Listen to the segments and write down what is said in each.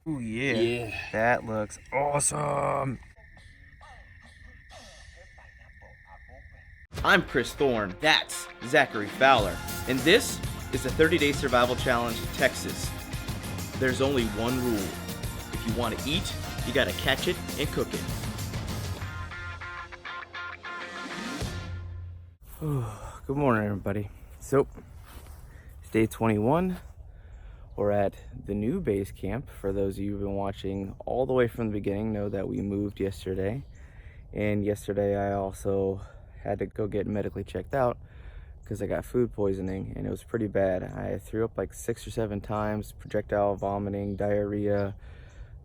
Ooh, yeah. Yeah. That looks awesome. I'm Chris Thorn. That's Zachary Fowler. And this is the 30-Day Survival Challenge Texas. There's only one rule. If you want to eat, you gotta catch it and cook it. Good morning, everybody. So, it's day 21. We're at the new base camp. For those of you who've been watching all the way from the beginning, know that we moved yesterday. And yesterday I also had to go get medically checked out because I got food poisoning, and it was pretty bad. I threw up like 6 or 7 times, projectile vomiting, diarrhea,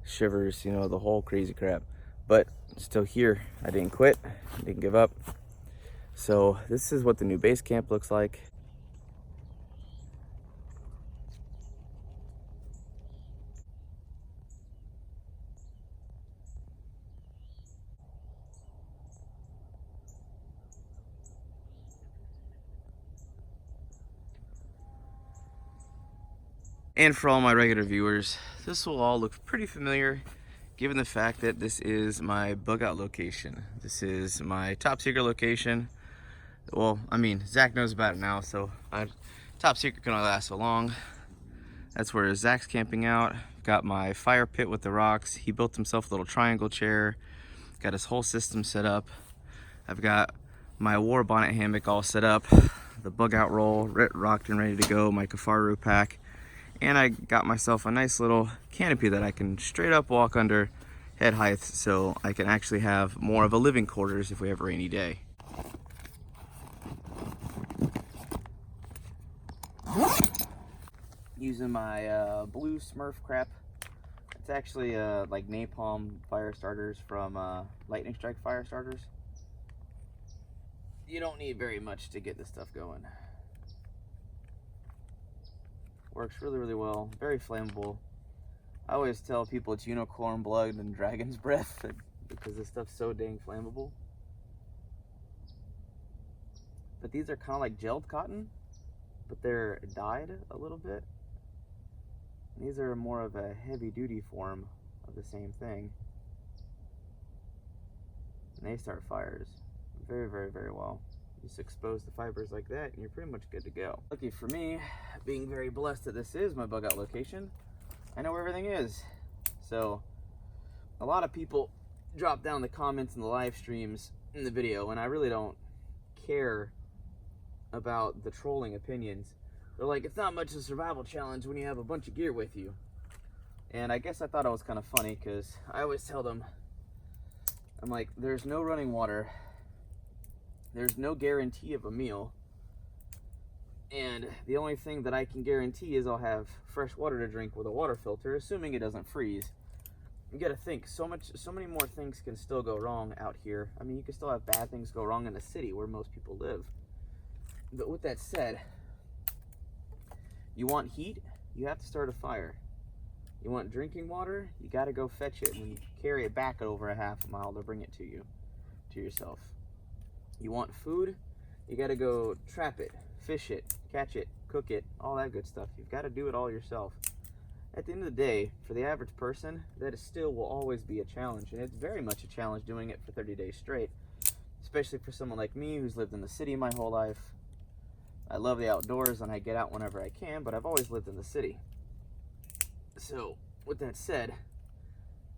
shivers, you know, the whole crazy crap. But still here. I didn't quit, I didn't give up. So this is what the new base camp looks like. And for all my regular viewers, this will all look pretty familiar given the fact that this is my bug out location. This is my top secret location. Well, I mean, Zach knows about it now, so top secret can only last so long. That's where Zach's camping out. Got my fire pit with the rocks. He built himself a little triangle chair. Got his whole system set up. I've got my war bonnet hammock all set up. The bug out roll, rocked and ready to go. My Kifaru pack. And I got myself a nice little canopy that I can straight up walk under head height, so I can actually have more of a living quarters if we have a rainy day. Using my blue Smurf crap. It's actually like napalm fire starters from lightning strike fire starters. You don't need very much to get this stuff going. Works really, really well. Very flammable. I always tell people it's unicorn blood and dragon's breath because this stuff's so dang flammable. But these are kind of like gelled cotton, but they're dyed a little bit. And these are more of a heavy duty form of the same thing. And they start fires very, very, very well. Just expose the fibers like that and you're pretty much good to go. Lucky for me, being very blessed that this is my bug out location, I know where everything is. So a lot of people drop down the comments in the live streams in the video, and I really don't care about the trolling opinions. They're like, it's not much of a survival challenge when you have a bunch of gear with you. And I guess I thought it was kind of funny because I always tell them, I'm like, there's no running water, there's no guarantee of a meal, and the only thing that I can guarantee is I'll have fresh water to drink with a water filter, assuming it doesn't freeze. You gotta think, so many more things can still go wrong out here. I mean, you can still have bad things go wrong in the city where most people live. But with that said, you want heat, you have to start a fire. You want drinking water, you gotta go fetch it and carry it back over a half a mile to bring it to you, to yourself. You want food, you gotta go trap it, fish it, catch it, cook it, all that good stuff. You've got to do it all yourself. At the end of the day, for the average person, that is still will always be a challenge, and it's very much a challenge doing it for 30 days straight, especially for someone like me who's lived in the city my whole life. I love the outdoors and I get out whenever I can, but I've always lived in the city. So with that said,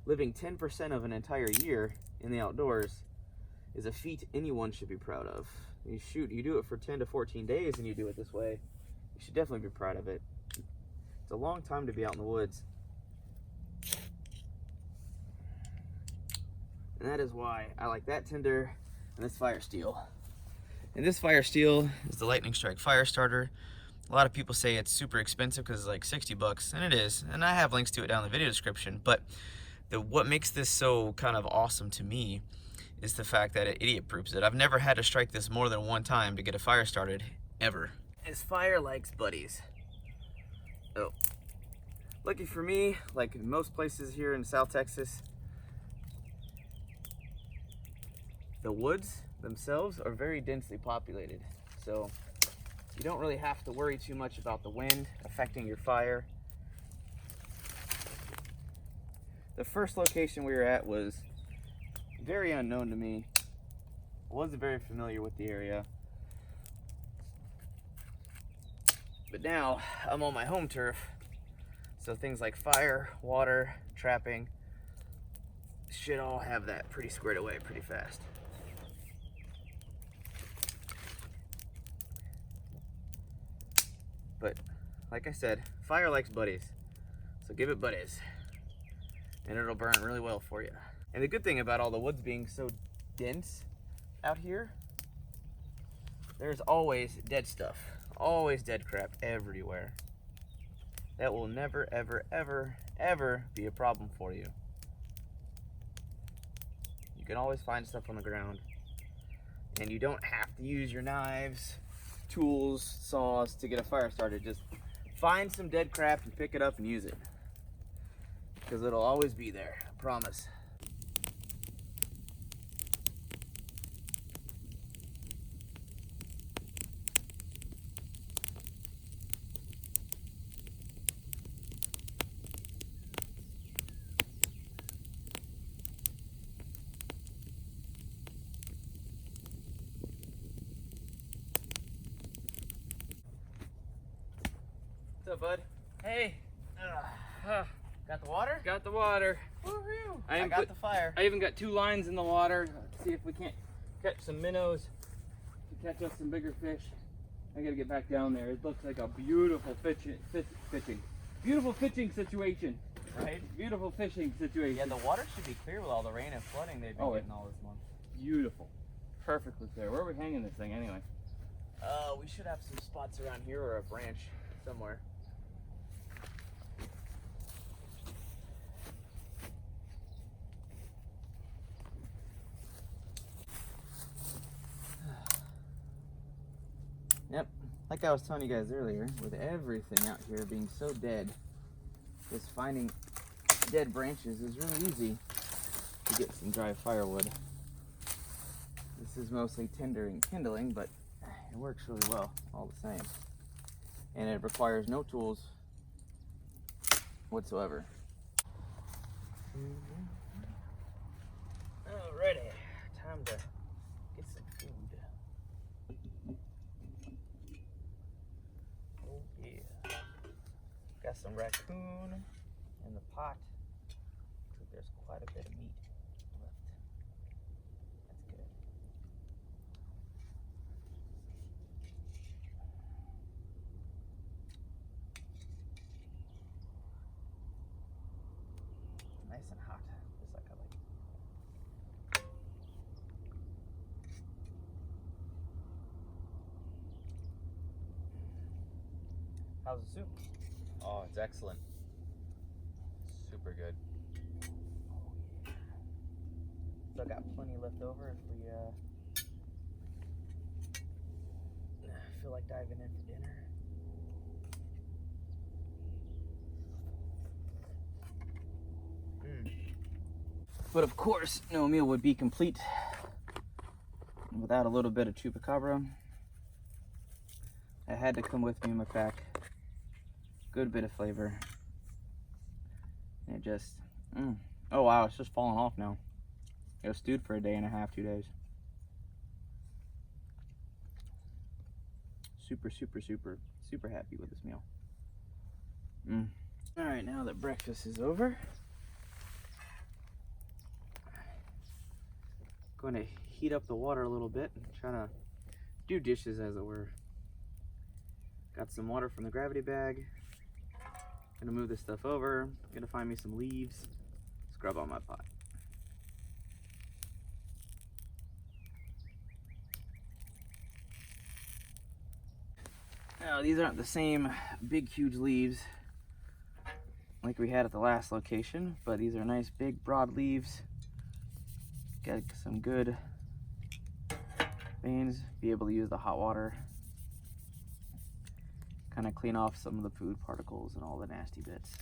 living 10% of an entire year in the outdoors is a feat anyone should be proud of. You do it for 10 to 14 days and you do it this way, you should definitely be proud of it. It's a long time to be out in the woods. And that is why I like that tinder and this fire steel. And this fire steel is the lightning strike fire starter. A lot of people say it's super expensive because it's like 60 bucks, and it is. And I have links to it down in the video description. But what makes this so kind of awesome to me is the fact that it idiot-proofs it. I've never had to strike this more than one time to get a fire started, ever. As fire likes buddies. Oh, lucky for me, like in most places here in South Texas, the woods themselves are very densely populated. So you don't really have to worry too much about the wind affecting your fire. The first location we were at was very unknown to me. I wasn't very familiar with the area. But now I'm on my home turf, so things like fire, water, trapping should all have that pretty squared away pretty fast. But like I said, fire likes buddies, so give it buddies and it'll burn really well for you. And the good thing about all the woods being so dense out here, there's always dead stuff, always dead crap everywhere. That will never, ever, ever, ever be a problem for you. You can always find stuff on the ground, and you don't have to use your knives, tools, saws to get a fire started. Just find some dead crap and pick it up and use it, because it'll always be there, I promise. What's up, bud? Hey, Got the water? got the water. Woohoo! I I got the fire. I even got 2 lines in the water. See if we can't catch some minnows to catch us some bigger fish. I gotta get back down there. It looks like a beautiful beautiful fishing situation. Right? Beautiful fishing situation. Yeah, the water should be clear with all the rain and flooding they've been getting all this month. Beautiful. Perfectly clear. Where are we hanging this thing anyway? We should have some spots around here or a branch somewhere. Yep, like I was telling you guys earlier, with everything out here being so dead, just finding dead branches is really easy to get some dry firewood. This is mostly tinder and kindling, but it works really well all the same. And it requires no tools whatsoever. Alrighty, time to get some food. Oh yeah. Got some raccoon in the pot. Looks like there's quite a bit of meat left. That's good. Nice and hot, just like I like it. How's the soup? Oh, it's excellent. Super good. Still got plenty left over if we feel like diving in for dinner. But of course, no meal would be complete without a little bit of chupacabra. It had to come with me in my pack. Good bit of flavor. And it just, oh wow, it's just falling off now. It was stewed for a day and a half, 2 days. Super, super, super, super happy with this meal. All right, now that breakfast is over, going to heat up the water a little bit and try to do dishes, as it were. Got some water from the gravity bag. Gonna move this stuff over. Gonna find me some leaves, scrub on my pot. Now, these aren't the same big, huge leaves like we had at the last location, but these are nice, big, broad leaves. Got some good veins. Be able to use the hot water. Kind of clean off some of the food particles and all the nasty bits.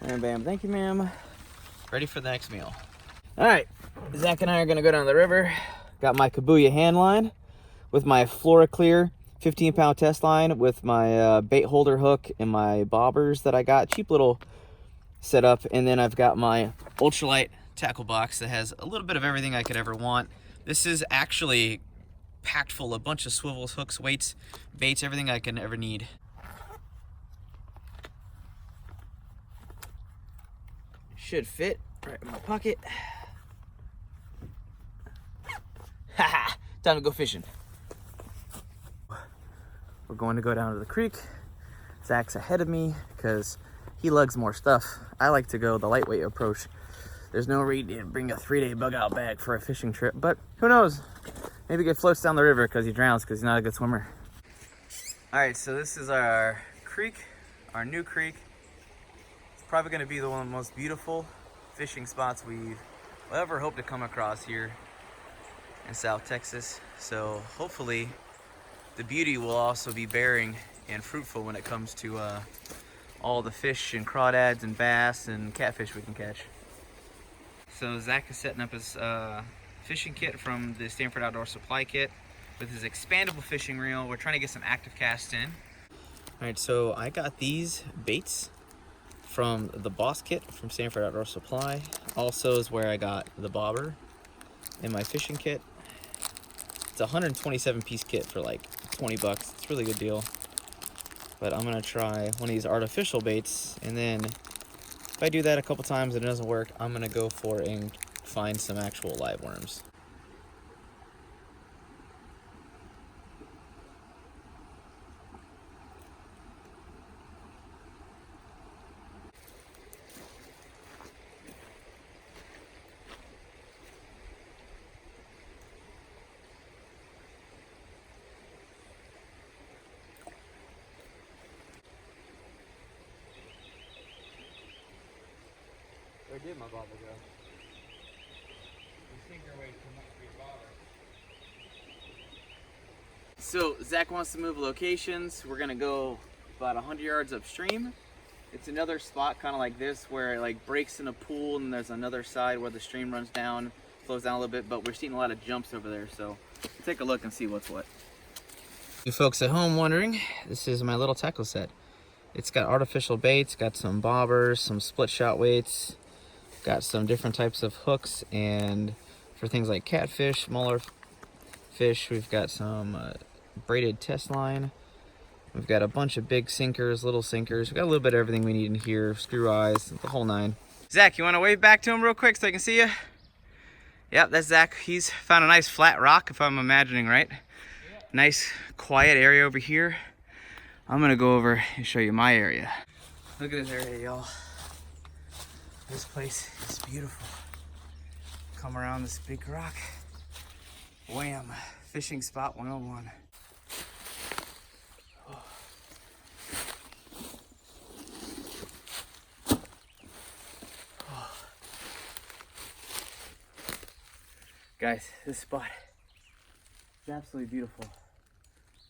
Bam, bam. Thank you, ma'am. Ready for the next meal. All right, Zach and I are gonna go down the river. Got my Kabuya hand line with my FloraClear 15-pound test line with my bait holder hook and my bobbers that I got. Cheap little setup. And then I've got my ultralight tackle box that has a little bit of everything I could ever want. This is actually packed full of a bunch of swivels, hooks, weights, baits, everything I can ever need. Should fit right in my pocket. Haha, time to go fishing. We're going to go down to the creek. Zach's ahead of me because he lugs more stuff. I like to go the lightweight approach. There's no reason to bring a 3-day bug out bag for a fishing trip, but who knows? Maybe he floats down the river because he drowns because he's not a good swimmer. All right, so this is our creek, our new creek. It's probably gonna be one of the most beautiful fishing spots we've ever hoped to come across here in South Texas. So hopefully the beauty will also be bearing and fruitful when it comes to all the fish and crawdads and bass and catfish we can catch. So Zach is setting up his fishing kit from the Stanford Outdoor Supply Kit with his expandable fishing reel. We're trying to get some active casts in. All right, so I got these baits from the B.O.S.S kit from Stanford Outdoor Supply. Also is where I got the bobber in my fishing kit. It's a 127 piece kit for like 20 bucks. It's a really good deal. But I'm gonna try one of these artificial baits, and then if I do that a couple times and it doesn't work, I'm gonna go for and find some actual live worms. Where did my bobber go? The sinker weight come up to be bobber. So Zach wants to move locations. We're gonna go about 100 yards upstream. It's another spot kind of like this where it like breaks in a pool, and there's another side where the stream runs down, flows down a little bit, but we're seeing a lot of jumps over there. So we'll take a look and see what's what. You folks at home wondering, this is my little tackle set. It's got artificial baits, got some bobbers, some split shot weights, got some different types of hooks, and for things like catfish, smaller fish, we've got some braided test line. We've got a bunch of big sinkers, little sinkers. We've got a little bit of everything we need in here, screw eyes, the whole nine. Zach, you want to wave back to him real quick so I can see you? Yep, that's Zach. He's found a nice flat rock, if I'm imagining right. Yep. Nice quiet area over here. I'm gonna go over and show you my area. Look at this area, y'all. This place is beautiful. Come around this big rock. Wham! Fishing spot 101. Oh. Oh. Guys, this spot is absolutely beautiful.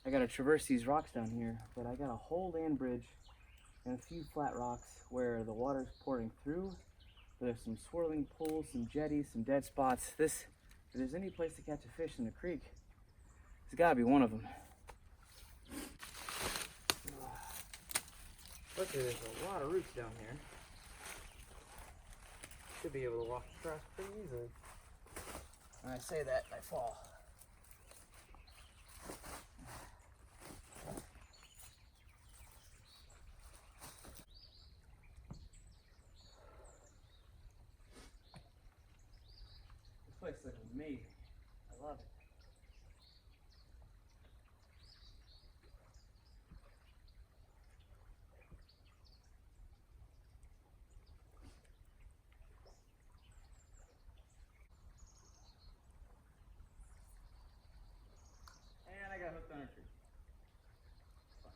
I gotta traverse these rocks down here, but I got a whole land bridge and a few flat rocks where the water's pouring through. There's some swirling pools, some jetties, some dead spots. If there's any place to catch a fish in the creek, it's gotta be one of them. Luckily, there's a lot of roots down here. Should be able to walk across pretty easily. When I say that, I fall. This place looks amazing. I love it. And I got hooked on a tree. Fun.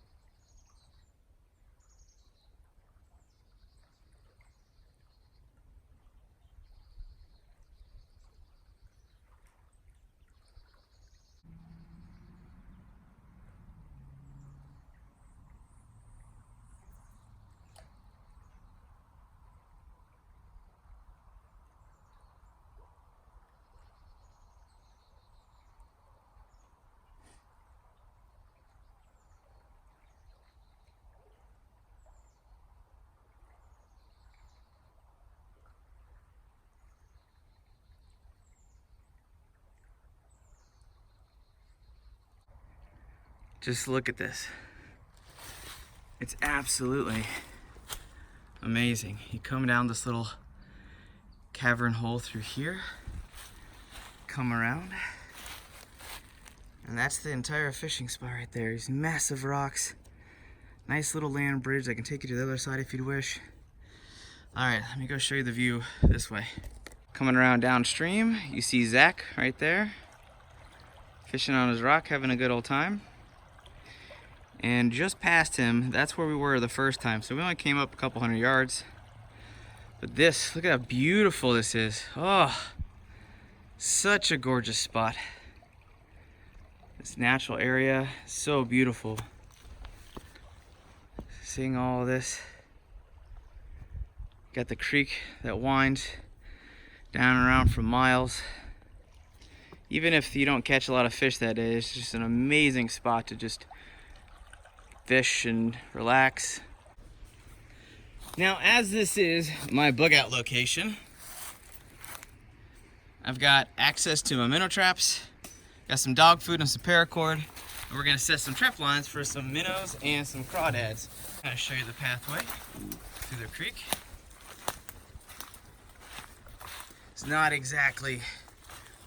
Just look at this. It's absolutely amazing. You come down this little cavern hole through here, come around, and that's the entire fishing spot right there. These massive rocks, nice little land bridge that can take you to the other side if you'd wish. All right, let me go show you the view this way. Coming around downstream, you see Zach right there, fishing on his rock, having a good old time. And just past him, that's where we were the first time. So we only came up a couple hundred yards. But this, look at how beautiful this is. Oh, such a gorgeous spot. This natural area, so beautiful. Seeing all of this. Got the creek that winds down and around for miles. Even if you don't catch a lot of fish that day, it's just an amazing spot to just fish and relax. Now, as this is my bug out location, I've got access to my minnow traps, got some dog food and some paracord, and we're gonna set some trap lines for some minnows and some crawdads. I'm gonna show you the pathway through the creek. It's not exactly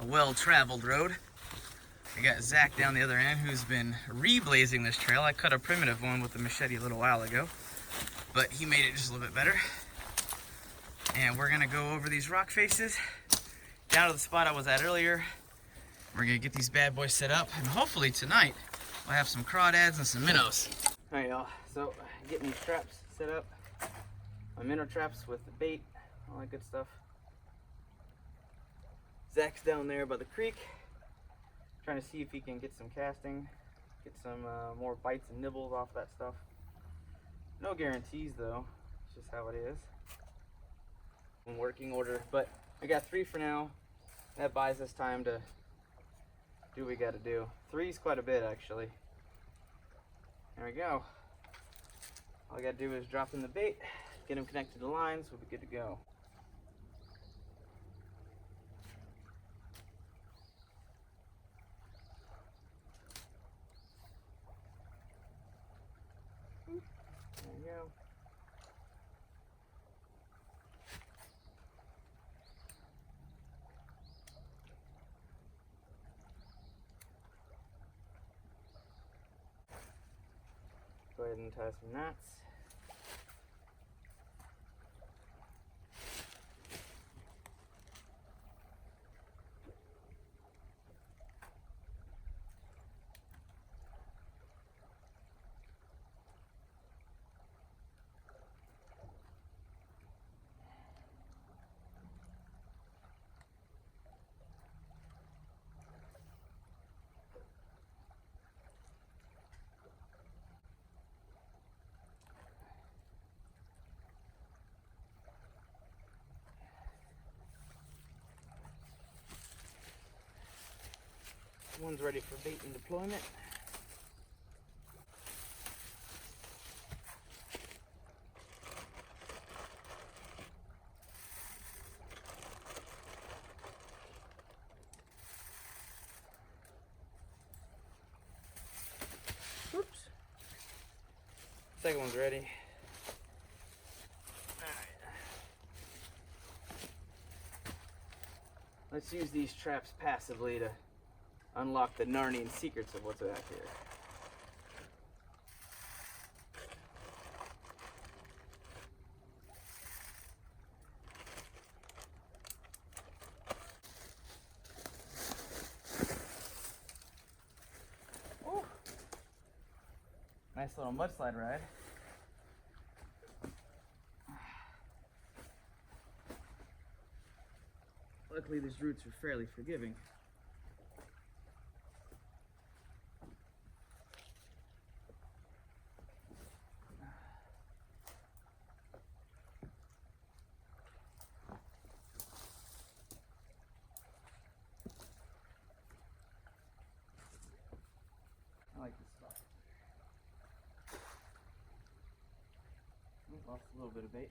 a well-traveled road. I got Zach down the other end who's been reblazing this trail. I cut a primitive one with a machete a little while ago, but he made it just a little bit better. And we're gonna go over these rock faces down to the spot I was at earlier. We're gonna get these bad boys set up, and hopefully tonight we'll have some crawdads and some minnows. All right, y'all, so getting these traps set up. My minnow traps with the bait, all that good stuff. Zach's down there by the creek, trying to see if he can get some casting, get some more bites and nibbles off that stuff. No guarantees though, it's just how it is. In working order, but I got 3 for now. That buys us time to do what we got to do. 3's quite a bit actually. There we go. All I got to do is drop in the bait, get them connected to lines, we'll be good to go. There we go. Go ahead and tie some knots. One's ready for bait and deployment. Oops. Second one's ready. Let's use these traps passively to unlock the Narnian secrets of what's back here. Ooh. Nice little mudslide ride. Luckily, these roots are fairly forgiving. I like this spot. Lost a little bit of bait.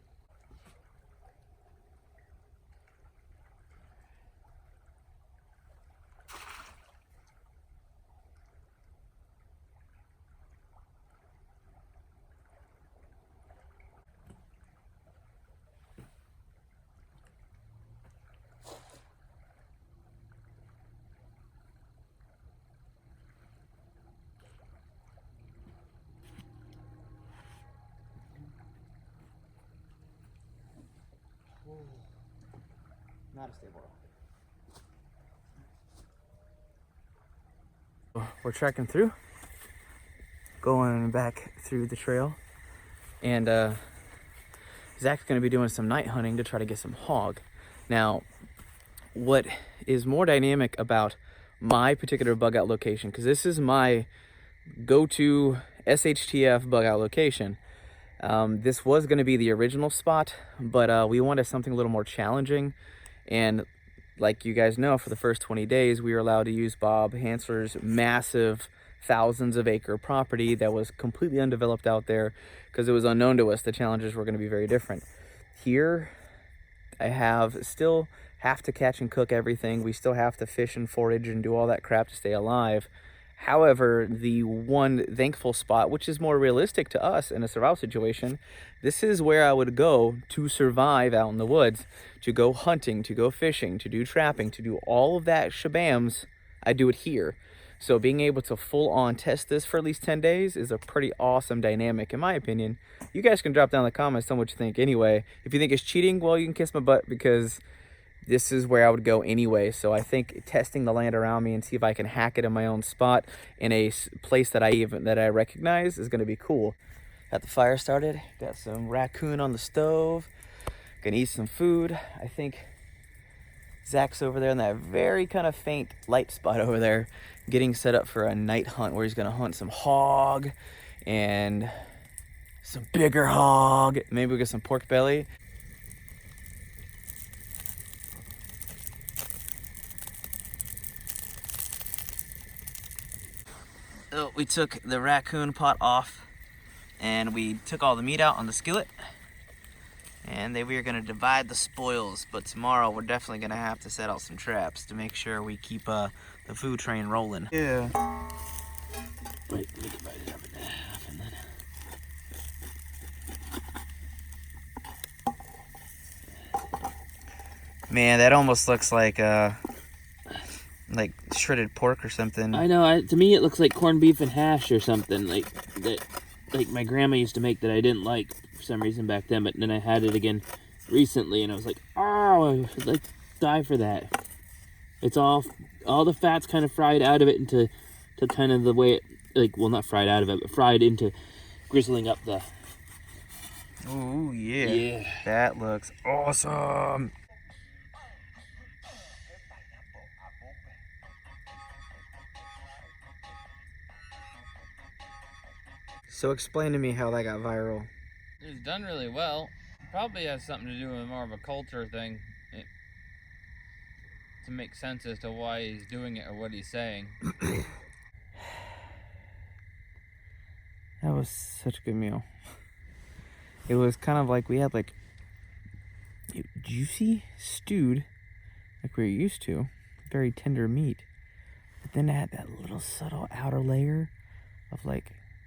Not a stable rock. We're trekking through, going back through the trail, and Zach's going to be doing some night hunting to try to get some hog. Now, what is more dynamic about my particular bug out location, because this is my go-to SHTF bug out location. This was going to be the original spot, but we wanted something a little more challenging. And like you guys know, for the first 20 days, we were allowed to use Bob Hansler's massive thousands of acre property that was completely undeveloped out there because it was unknown to us. The challenges were going to be very different. Here, I still have to catch and cook everything. We still have to fish and forage and do all that crap to stay alive. However, the one thankful spot, which is more realistic to us in a survival situation, this is where I would go to survive out in the woods, to go hunting, to go fishing, to do trapping, to do all of that shabams. I do it here. So being able to full on test this for at least 10 days is a pretty awesome dynamic, in my opinion. You guys can drop down in the comments, tell me what you think anyway. If you think it's cheating, well, you can kiss my butt, because this is where I would go anyway. So I think testing the land around me and see if I can hack it in my own spot in a place that I recognize is going to be cool. Got the fire started. Got some raccoon on the stove. Gonna eat some food. I think Zach's over there in that very kind of faint light spot over there, getting set up for a night hunt where he's gonna hunt some hog and some bigger hog. Maybe we get some pork belly. So we took the raccoon pot off and we took all the meat out on the skillet, and then we are going to divide the spoils. But tomorrow we're definitely going to have to set out some traps to make sure we keep the food train rolling. Yeah. Wait, we divide it up in half and then... Man, that almost looks like shredded pork or something. I know. To me, it looks like corned beef and hash or something like my grandma used to make that I didn't like for some reason back then. But then I had it again recently, and I was like, oh, I'd like to die for that. It's all the fat's kind of fried out of it into kind of the way it, well, not fried out of it, but fried into grizzling up the. Oh yeah. Yeah. That looks awesome. So explain to me how that got viral. It's done really well. Probably has something to do with more of a culture thing. To make sense as to why he's doing it or what he's saying. That was such a good meal. It was kind of like we had juicy, stewed, like we're used to, very tender meat. But then it had that little subtle outer layer of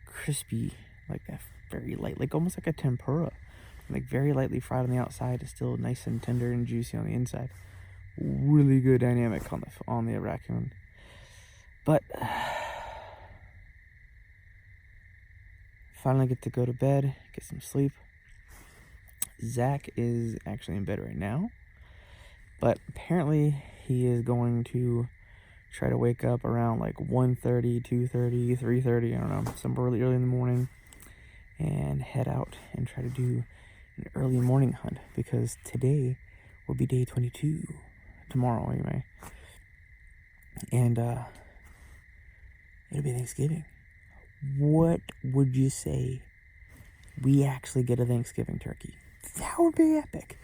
crispy, that very light, almost like a tempura, very lightly fried on the outside, is still nice and tender and juicy on the inside. Really good dynamic on the raccoon. But finally get to go to bed, get some sleep. Zach is actually in bed right now, but apparently he is going to try to wake up around 1:30, 2:30, 3:30, I don't know, somewhere really early in the morning, and head out and try to do an early morning hunt, because today will be day 22, tomorrow anyway, and it'll be Thanksgiving. What would you say we actually get a Thanksgiving turkey? That would be epic.